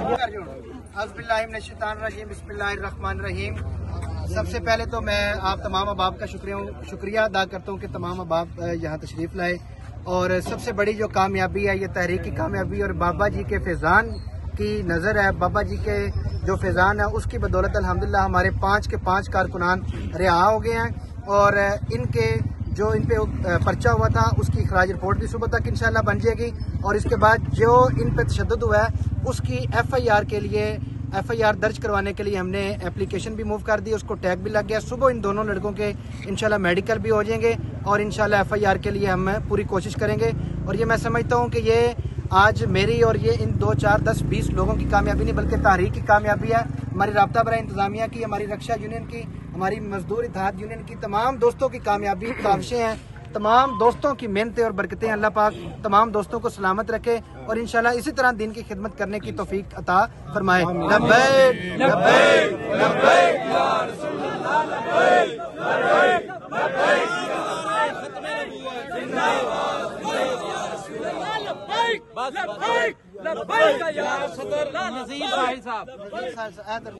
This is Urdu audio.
بسم اللہ الرحمن الرحیم۔ سب سے پہلے تو میں آپ تمام احباب کا شکریہ ادا کرتا ہوں کہ تمام احباب یہاں تشریف لائے، اور سب سے بڑی جو کامیابی ہے یہ تحریک کی کامیابی اور بابا جی کے فیضان کی نظر ہے۔ بابا جی کے جو فیضان ہے اس کی بدولت الحمدللہ ہمارے 5 کے 5 کارکنان رہا ہو گئے ہیں، اور ان پہ پرچہ ہوا تھا اس کی اخراج رپورٹ بھی صبح تک انشاءاللہ بن جائے گی، اور اس کے بعد جو ان پہ تشدد ہوا ہے اس کی ایف آئی آر درج کروانے کے لیے ہم نے اپلیکیشن بھی موو کر دی، اس کو ٹیگ بھی لگ گیا۔ صبح ان دونوں لڑکوں کے انشاءاللہ میڈیکل بھی ہو جائیں گے، اور انشاءاللہ ایف آئی آر کے لیے ہم پوری کوشش کریں گے۔ اور یہ میں سمجھتا ہوں کہ یہ آج میری اور یہ ان 2 4 10 20 لوگوں کی کامیابی نہیں بلکہ تحریک کی کامیابی ہے، ہماری رابطہ برائے انتظامیہ کی، ہماری رکشا یونین کی، ہماری مزدور اتحاد یونین کی، تمام دوستوں کی کامیابی کاوشیں ہیں، تمام دوستوں کی محنتیں اور برکتیں۔ اللہ پاک تمام دوستوں کو سلامت رکھے اور انشاءاللہ اسی طرح دین کی خدمت کرنے کی توفیق عطا فرمائے۔ لبیک لبیک لبیک یا رسول اللہ، لبیک لبیک لبیک لبیک لبیک یا رسول اللہ۔